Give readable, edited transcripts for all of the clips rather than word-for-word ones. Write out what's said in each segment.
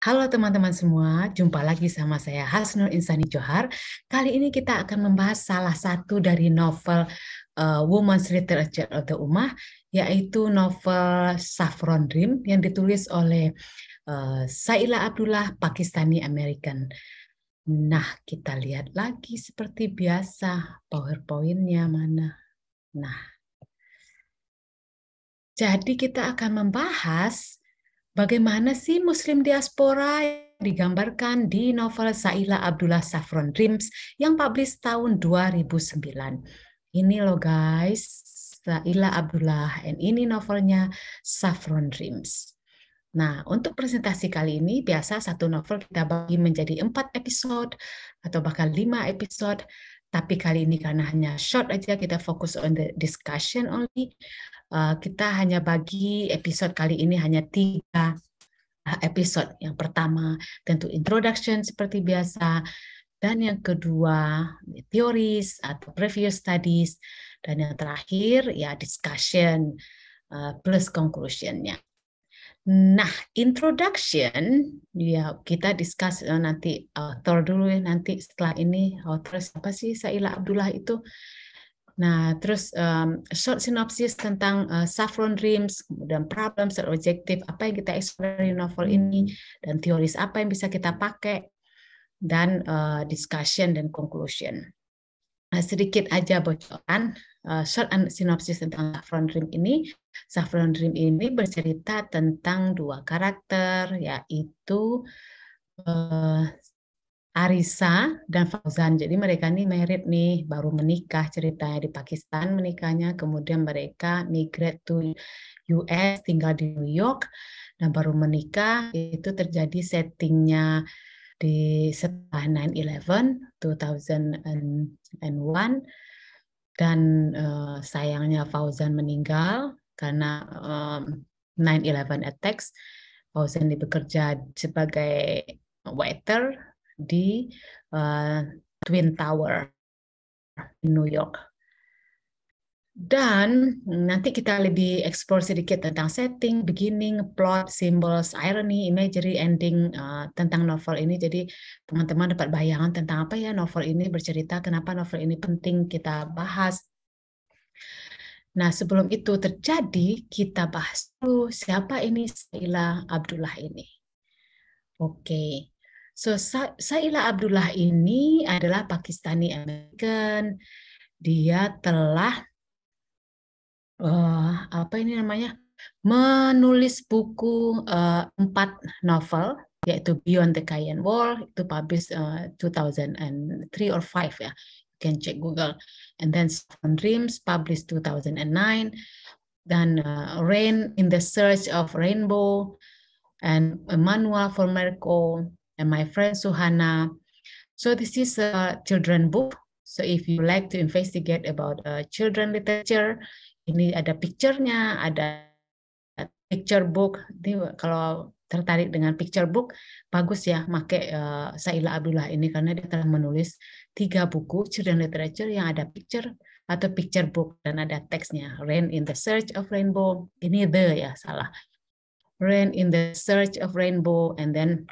Halo teman-teman semua, jumpa lagi sama saya Hasnul Insani Johar. Kali ini kita akan membahas salah satu dari novel Women's Literature of the Ummah, yaitu novel Saffron Dream yang ditulis oleh Saila Abdullah, Pakistani American. Nah, kita lihat lagi seperti biasa, PowerPoint-nya mana. Nah, jadi kita akan membahas bagaimana sih Muslim diaspora digambarkan di novel Saila Abdullah Saffron Dreams yang publish tahun 2009. Ini loh guys, Saila Abdullah, dan ini novelnya Saffron Dreams. Nah, untuk presentasi kali ini, biasa satu novel kita bagi menjadi 4 episode atau bahkan 5 episode. Tapi kali ini karena hanya short aja, kita fokus on the discussion only. Kita hanya bagi episode kali ini hanya 3 episode. Yang pertama tentu introduction seperti biasa, dan yang kedua theories atau previous studies, dan yang terakhir ya discussion plus conclusionnya. Nah, introduction ya kita discuss nanti author dulu ya, nanti setelah ini author siapa sih Saila Abdullah itu. Nah, terus short synopsis tentang Saffron Dreams, kemudian problems dan objektif apa yang kita explore di novel ini, dan teoris apa yang bisa kita pakai, dan discussion dan conclusion. Sedikit aja bocoran, short synopsis tentang Saffron Dream ini. Saffron Dream ini bercerita tentang 2 karakter, yaitu Arisa dan Fauzan. Jadi mereka ini married nih, baru menikah ceritanya di Pakistan menikahnya, kemudian mereka migrate to US, tinggal di New York, dan baru menikah. Itu terjadi settingnya di setelah 9/11, 2001, dan sayangnya Fauzan meninggal karena 9/11 attacks. Fauzan bekerja sebagai waiter di Twin Tower di New York. Dan nanti kita lebih explore sedikit tentang setting, beginning, plot, symbols, irony, imagery, ending tentang novel ini. Jadi teman-teman dapat bayangan tentang apa ya novel ini bercerita, kenapa novel ini penting kita bahas. Nah, sebelum itu terjadi, kita bahas dulu siapa ini Saila Abdullah ini. Oke. So, Saila Abdullah ini adalah Pakistani American. Dia telah apa ini namanya? Menulis buku 4 novel, yaitu Beyond the Cayenne Wall, itu published 2003 or 5 ya. You can check Google. And then Saffron Dreams published 2009. Dan Rain in the Search of Rainbow, and a manual for Marco, and my friend Suhana. So this is a children book. So if you like to investigate about children literature, ini ada picture-nya, ada picture book. Ini kalau tertarik dengan picture book, bagus ya pakai Saila Abdullah ini karena dia telah menulis 3 buku children literature yang ada picture atau picture book dan ada teksnya. Rain in the Search of Rainbow. Ini the ya salah. Rain in the Search of Rainbow, and then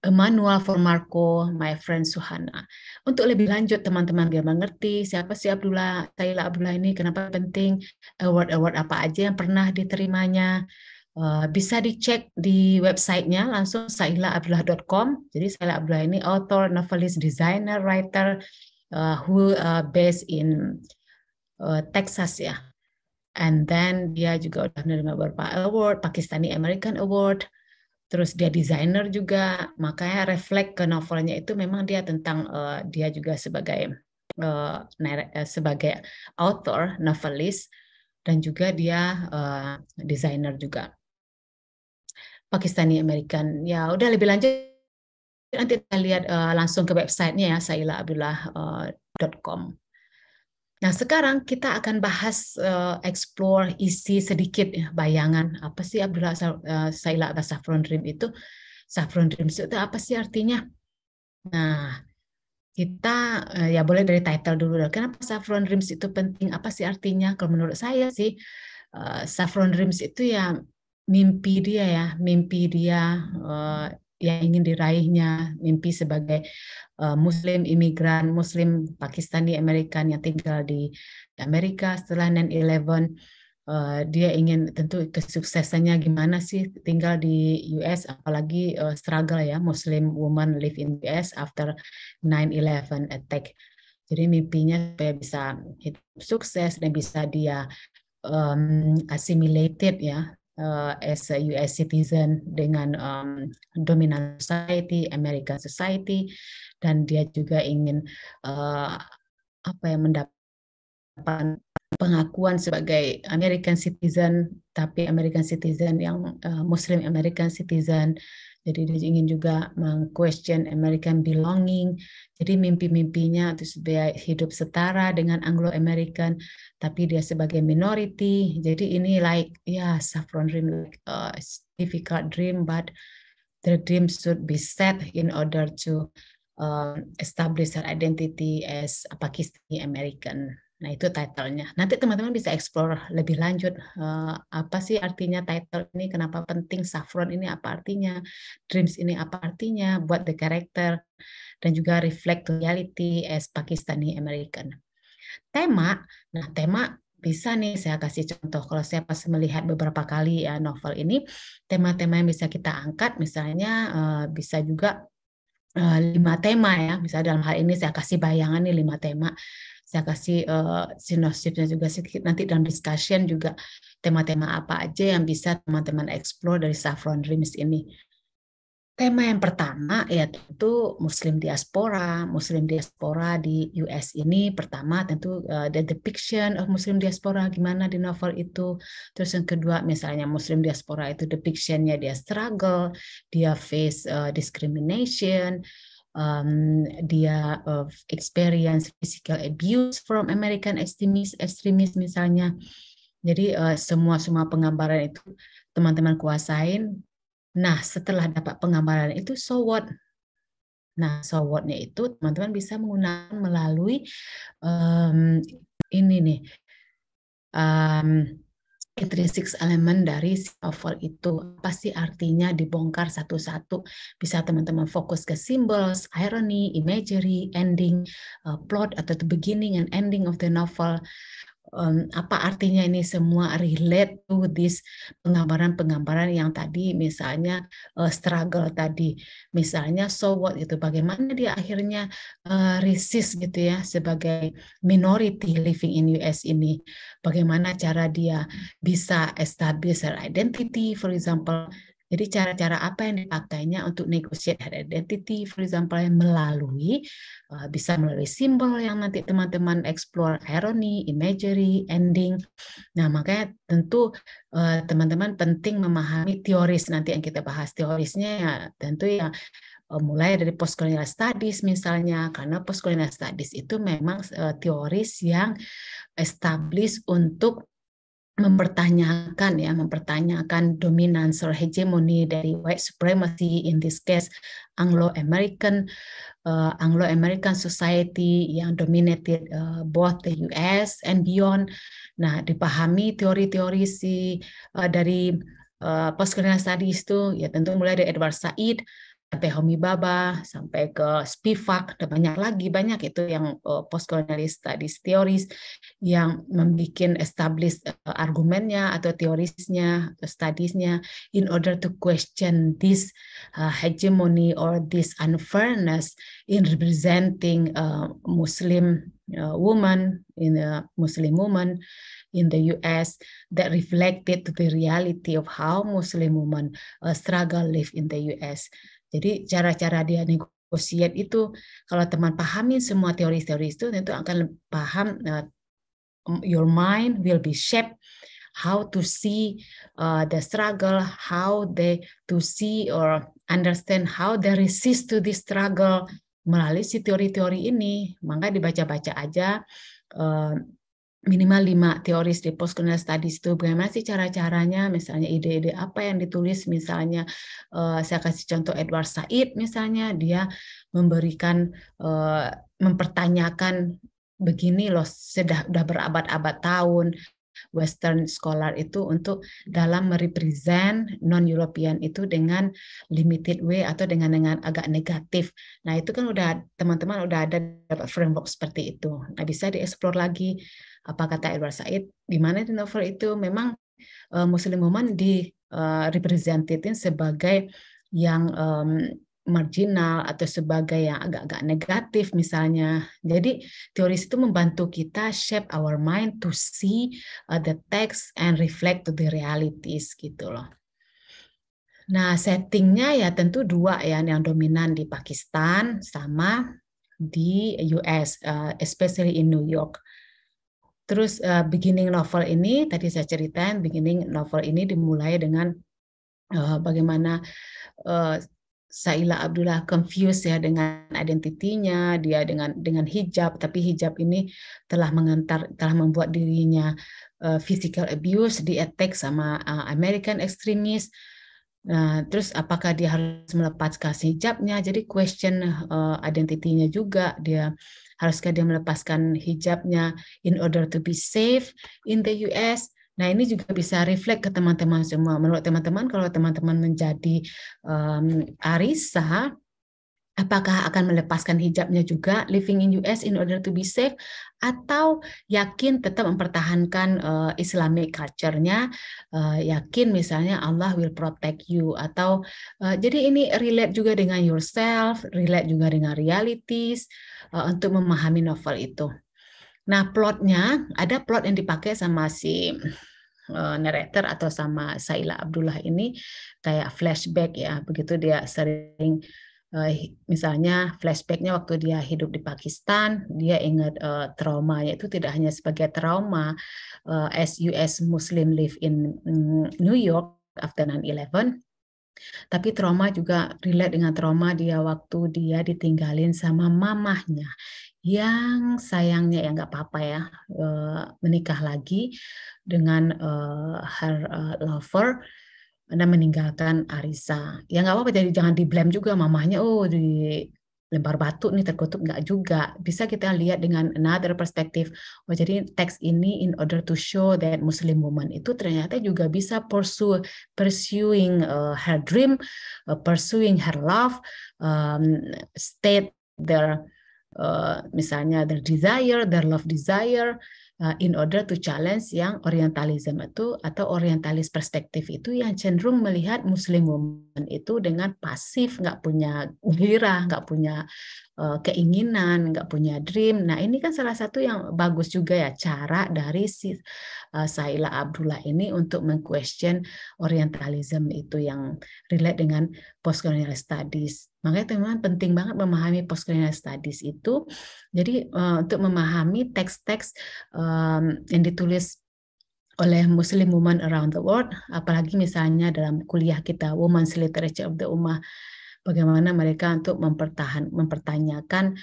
A Manual for Marco, My Friend Suhana. Untuk lebih lanjut teman-teman biar mengerti siapa sih Saila Abdullah ini, kenapa penting, award-award apa aja yang pernah diterimanya, bisa dicek di websitenya langsung sailaabdullah.com. Jadi Saila Abdullah ini author, novelist, designer, writer who based in Texas ya. And then dia juga udah menerima beberapa award, Pakistani American Award. Terus dia desainer juga, makanya reflect ke novelnya itu memang dia tentang dia juga sebagai sebagai author, novelist, dan juga dia desainer juga. Pakistani American. Ya udah lebih lanjut nanti kita lihat langsung ke websitenya ya sailaabdullah.com. Nah, sekarang kita akan bahas explore isi sedikit ya, bayangan apa sih Abdullah Saila Saffron Dream itu. Saffron Dreams itu apa sih artinya? Nah, kita ya boleh dari title dulu. Kenapa Saffron Dreams itu penting? Apa sih artinya? Kalau menurut saya sih Saffron Dreams itu ya mimpi dia yang ingin diraihnya, mimpi sebagai Muslim imigran, Muslim Pakistani Amerikan yang tinggal di Amerika setelah 9/11. Dia ingin tentu kesuksesannya gimana sih tinggal di US, apalagi struggle ya, Muslim woman live in US after 9/11 attack. Jadi mimpinya supaya bisa hidup sukses dan bisa dia assimilated ya, as a US citizen dengan dominant society, American society, dan dia juga ingin mendapatkan pengakuan sebagai American citizen, tapi American citizen yang Muslim American citizen. Jadi dia ingin juga meng-question American belonging. Jadi mimpi-mimpinya itu supaya hidup setara dengan Anglo-American, tapi dia sebagai minority. Jadi ini like saffron dream, like difficult dream, but the dream should be set in order to establish her identity as a Pakistani American. Nah, itu title-nya. Nanti teman-teman bisa explore lebih lanjut apa sih artinya title ini, kenapa penting, saffron ini apa artinya, dreams ini apa artinya buat the character, dan juga reflect reality as Pakistani American. Tema bisa nih saya kasih contoh. Kalau saya pas melihat beberapa kali ya novel ini, tema-tema yang bisa kita angkat misalnya bisa juga 5 tema ya. Misalnya dalam hal ini saya kasih bayangan nih 5 tema. Saya kasih sinopsisnya juga sedikit, nanti dalam discussion juga tema-tema apa aja yang bisa teman-teman explore dari Saffron Dreams ini. Tema yang pertama ya tentu Muslim diaspora di US ini. Pertama tentu the depiction of Muslim diaspora gimana di novel itu. Terus yang kedua misalnya Muslim diaspora itu depictionnya dia struggle, dia face discrimination, dia experience physical abuse from American extremists misalnya. Jadi semua penggambaran itu teman-teman kuasain. Nah, setelah dapat penggambaran itu, so what? Nah, so what-nya itu teman-teman bisa menggunakan melalui ini nih, intrinsic element dari si novel itu. Apa sih artinya dibongkar satu-satu. Bisa teman-teman fokus ke symbols, irony, imagery, ending, plot atau the beginning and ending of the novel. Apa artinya ini semua relate to this penggambaran yang tadi, misalnya struggle tadi, misalnya so what gitu, bagaimana dia akhirnya resist gitu ya sebagai minority living in US ini, bagaimana cara dia bisa establish her identity, for example. Jadi cara-cara apa yang dipakainya untuk negotiate her identity, for example, bisa melalui simbol yang nanti teman-teman explore, irony, imagery, ending. Nah, makanya tentu teman-teman penting memahami teoris nanti yang kita bahas. Teorisnya ya tentu ya mulai dari postcolonial studies misalnya, karena postcolonial studies itu memang teoris yang established untuk mempertanyakan dominance or hegemony dari white supremacy, in this case Anglo-American society yang dominated both the US and beyond. Nah, dipahami teori-teori dari postcolonial studies itu ya tentu mulai dari Edward Said sampai Homi Bhabha, sampai ke Spivak, dan banyak itu yang postcolonialist studies teoris yang membuat establish argumennya atau teorisnya, studiesnya in order to question this hegemony or this unfairness in representing Muslim woman in the US that reflected to the reality of how Muslim women struggle live in the US. Jadi cara-cara dia negosiat itu, kalau teman pahami semua teori-teori itu, tentu akan paham your mind will be shaped how to see the struggle, how they to see or understand how they resist to this struggle melalui si teori-teori ini. Maka dibaca-baca aja minimal 5 teoris di postcolonial studies itu, bagaimana sih cara-caranya, misalnya ide-ide apa yang ditulis, misalnya saya kasih contoh Edward Said misalnya, dia mempertanyakan begini loh, sudah berabad-abad tahun Western scholar itu untuk dalam merepresent non-European itu dengan limited way atau dengan agak negatif. Nah itu kan udah teman-teman udah ada dapat framework seperti itu. Nah bisa dieksplor lagi apa kata Edward Said di mana di novel itu memang Muslim woman di represented sebagai yang marginal atau sebagai yang agak-agak negatif misalnya. Jadi teoris itu membantu kita shape our mind to see the text and reflect to the realities gitu loh. Nah settingnya ya tentu dua ya yang dominan di Pakistan sama di US, especially in New York. Terus beginning novel ini tadi saya ceritain beginning novel ini dimulai dengan bagaimana Saila Abdullah confused ya dengan identitinya, dia dengan hijab, tapi hijab ini telah membuat dirinya physical abuse, di attack sama American extremist. Nah, terus apakah dia harus melepaskan hijabnya? Jadi question identitinya juga, haruskah dia melepaskan hijabnya in order to be safe in the US? Nah, ini juga bisa reflect ke teman-teman semua. Menurut teman-teman, kalau teman-teman menjadi Arisa, apakah akan melepaskan hijabnya juga living in US in order to be safe, atau yakin tetap mempertahankan Islamic culture-nya, yakin misalnya Allah will protect you, atau jadi ini relate juga dengan yourself, relate juga dengan realities untuk memahami novel itu. Nah, plotnya, ada plot yang dipakai sama si narrator atau sama Saila Abdullah ini kayak flashback ya, begitu dia sering misalnya flashbacknya waktu dia hidup di Pakistan, dia ingat traumanya itu tidak hanya sebagai trauma as US Muslim live in New York after 9/11, tapi trauma juga relate dengan trauma dia waktu dia ditinggalin sama mamahnya yang sayangnya ya nggak apa-apa ya menikah lagi dengan her lover dan meninggalkan Arisa. Ya nggak apa-apa, jadi jangan di-blame juga mamahnya, oh dilempar batu nih terkutuk, nggak juga. Bisa kita lihat dengan another perspective. Oh, jadi teks ini in order to show that Muslim woman itu ternyata juga bisa pursuing her dream, pursuing her love, state their misalnya their desire, their love desire, in order to challenge yang orientalism itu atau orientalis perspektif itu yang cenderung melihat Muslim woman itu dengan pasif, nggak punya gairah, nggak punya keinginan, nggak punya dream. Nah ini kan salah satu yang bagus juga ya cara dari si Saila Abdullah ini untuk meng-question orientalism itu yang relate dengan postcolonial studies. Makanya teman-teman penting banget memahami postcolonial studies itu. Jadi untuk memahami teks-teks yang ditulis oleh Muslim woman around the world, apalagi misalnya dalam kuliah kita Women's Literature of the Ummah, bagaimana mereka untuk mempertanyakan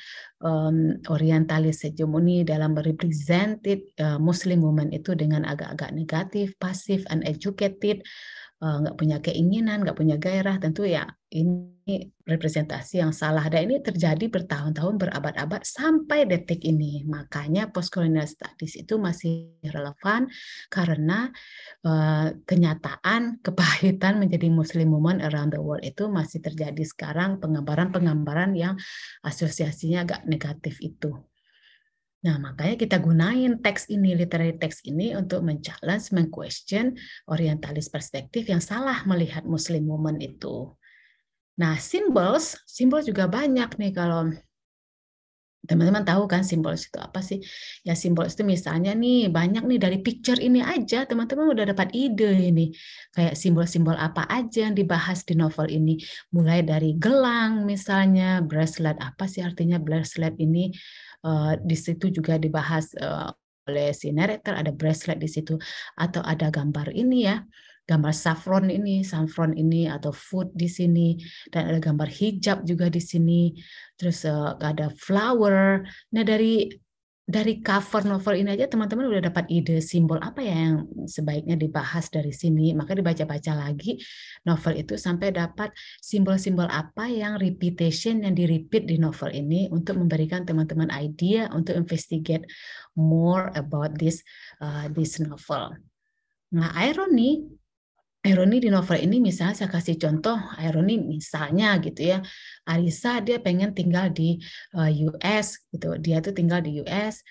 orientalis hegemoni dalam represented Muslim woman itu dengan agak-agak negatif, pasif, uneducated, nggak punya keinginan, nggak punya gairah, tentu ya ini representasi yang salah. Dan ini terjadi bertahun-tahun, berabad-abad sampai detik ini. Makanya postcolonial studies itu masih relevan karena kenyataan kepahitan menjadi Muslim woman around the world itu masih terjadi sekarang, penggambaran-penggambaran yang asosiasinya agak negatif itu. Nah, makanya kita gunain teks ini, literary teks ini untuk men-challenge, men-question orientalis perspektif yang salah melihat Muslim woman itu. Nah, simbol juga banyak nih kalau teman-teman tahu kan simbol itu apa sih? Ya simbol itu misalnya nih banyak nih dari picture ini aja teman-teman udah dapat ide ini. Kayak simbol-simbol apa aja yang dibahas di novel ini. Mulai dari gelang misalnya, bracelet, apa sih artinya bracelet ini? Di situ juga dibahas oleh si narrator, ada bracelet di situ. Atau ada gambar ini ya, gambar saffron ini atau food di sini, dan ada gambar hijab juga di sini. Terus ada flower. Nah dari cover novel ini aja teman-teman udah dapat ide simbol apa ya yang sebaiknya dibahas dari sini. Maka dibaca-baca lagi novel itu sampai dapat simbol-simbol apa yang repetition yang di-repeat di novel ini untuk memberikan teman-teman idea untuk investigate more about this novel. Nah, ironi di novel ini misalnya saya kasih contoh ironi misalnya gitu ya, Arisa dia pengen tinggal di US gitu, dia tuh tinggal di US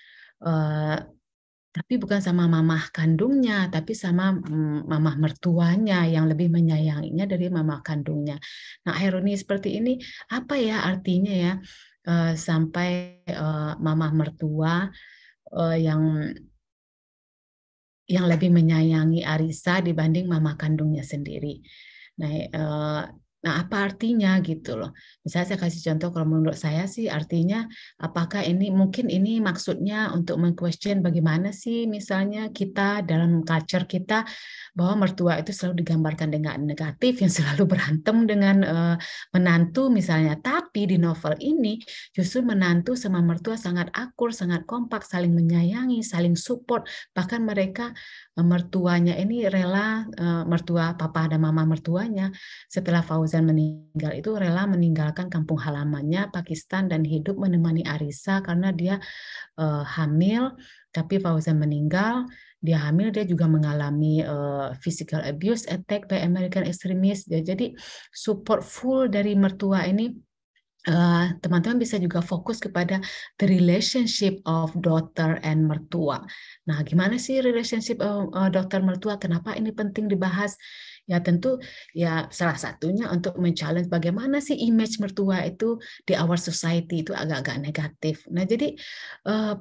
tapi bukan sama mamah kandungnya tapi sama mamah mertuanya yang lebih menyayanginya dari mamah kandungnya. Nah ironi seperti ini apa ya artinya ya, sampai mamah mertua yang lebih menyayangi Arisa dibanding mama kandungnya sendiri. Nah, apa artinya gitu loh. Misalnya saya kasih contoh kalau menurut saya sih artinya apakah ini mungkin ini maksudnya untuk meng-question bagaimana sih misalnya kita dalam culture kita bahwa mertua itu selalu digambarkan dengan negatif yang selalu berantem dengan menantu misalnya. Tapi di novel ini justru menantu sama mertua sangat akur, sangat kompak, saling menyayangi, saling support. Bahkan mereka mertuanya ini rela, mertua papa dan mama mertuanya setelah Fauzan meninggal itu rela meninggalkan kampung halamannya Pakistan dan hidup menemani Arisa karena dia hamil, tapi Fauzan meninggal. Dia hamil, dia juga mengalami physical abuse attack by American extremists. Jadi support full dari mertua ini. Teman-teman bisa juga fokus kepada the relationship of daughter and mertua. Nah, gimana sih relationship daughter mertua? Kenapa ini penting dibahas? Ya tentu ya salah satunya untuk men-challenge bagaimana sih image mertua itu di our society itu agak-agak negatif. Nah, jadi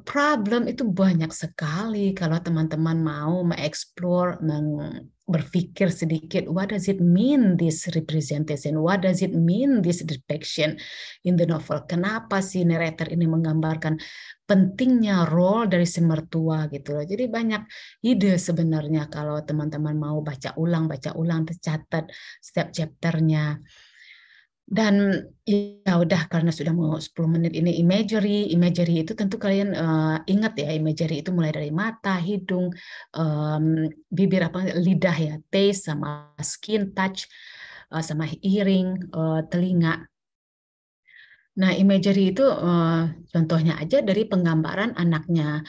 problem itu banyak sekali kalau teman-teman mau mengeksplor, berpikir sedikit, what does it mean this representation? What does it mean this depiction in the novel? Kenapa si narrator ini menggambarkan pentingnya role dari si mertua gitu loh. Jadi banyak ide sebenarnya kalau teman-teman mau baca ulang, tercatat setiap chapternya. Dan ya udah karena sudah mau 10 menit ini imagery itu tentu kalian ingat ya, imagery itu mulai dari mata, hidung, bibir lidah ya, taste sama skin touch, sama hearing, telinga. Nah, imagery itu contohnya aja dari penggambaran anaknya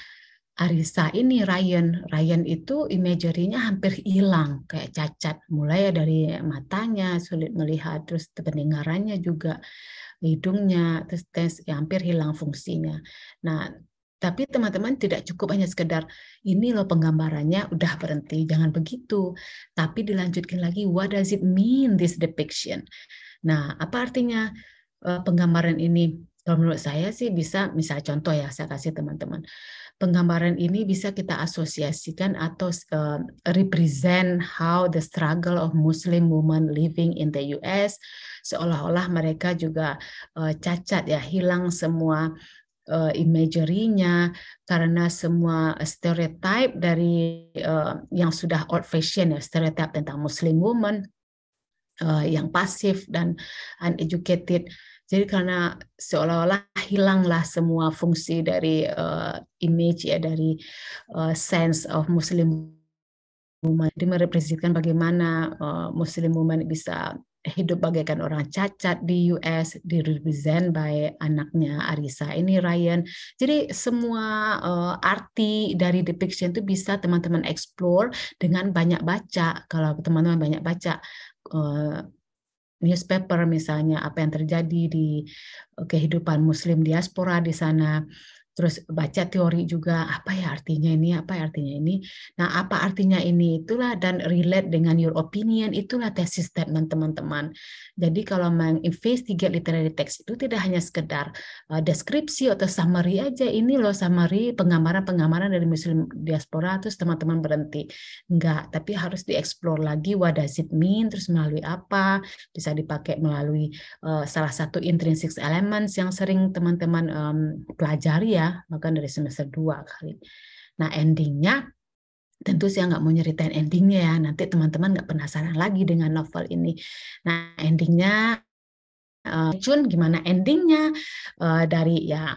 Arisa ini Ryan itu imagery-nya hampir hilang kayak cacat, mulai dari matanya sulit melihat, terus pendengarannya juga, hidungnya, terus tes hampir hilang fungsinya. Nah, tapi teman-teman tidak cukup hanya sekedar ini loh penggambarannya udah berhenti, jangan begitu. Tapi dilanjutkan lagi, what does it mean this depiction? Nah, apa artinya penggambaran ini? Kalau menurut saya sih bisa, misal contoh ya, saya kasih teman-teman. Penggambaran ini bisa kita asosiasikan atau represent how the struggle of Muslim women living in the US, seolah-olah mereka juga cacat ya, hilang semua imagery-nya karena semua stereotype dari yang sudah old fashion ya, stereotype tentang Muslim woman yang pasif dan uneducated. Jadi karena seolah-olah hilanglah semua fungsi dari image ya, dari sense of Muslim woman. Jadi merepresentasikan bagaimana Muslim woman bisa hidup bagaikan orang cacat di US, direpresent by anaknya Arisa ini Ryan. Jadi semua arti dari depiction itu bisa teman-teman explore dengan banyak baca. Kalau teman-teman banyak baca newspaper misalnya apa yang terjadi di kehidupan Muslim diaspora di sana, terus baca teori juga apa ya artinya ini, apa ya artinya ini. Nah, apa artinya ini itulah dan relate dengan your opinion itulah thesis statement teman-teman. Jadi kalau menginvestigate literary text itu tidak hanya sekedar deskripsi atau summary aja, ini loh summary penggambaran-penggambaran dari Muslim diaspora terus teman-teman berhenti. Enggak, tapi harus dieksplor lagi what does it mean, terus melalui apa, bisa dipakai melalui salah satu intrinsic elements yang sering teman-teman pelajari ya, bahkan dari semester 2 kali. Nah, endingnya tentu saya nggak mau nyeritain endingnya ya, nanti teman-teman nggak penasaran lagi dengan novel ini. Nah, endingnya Jun gimana endingnya dari ya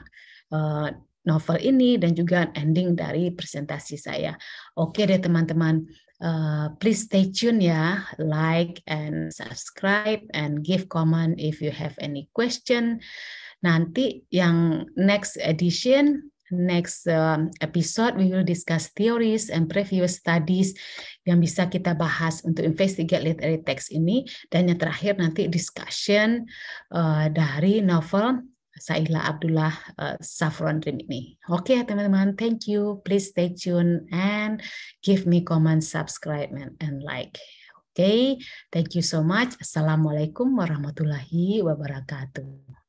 novel ini dan juga ending dari presentasi saya. Oke deh teman-teman, please stay tune ya, like and subscribe and give comment if you have any question. Nanti yang next edition, next episode, we will discuss theories and previous studies yang bisa kita bahas untuk investigate literary text ini. Dan yang terakhir nanti discussion dari novel Saila Abdullah Saffron Dream ini. Oke teman-teman, thank you. Please stay tuned and give me comment, subscribe, and like. Oke, thank you so much. Assalamualaikum warahmatullahi wabarakatuh.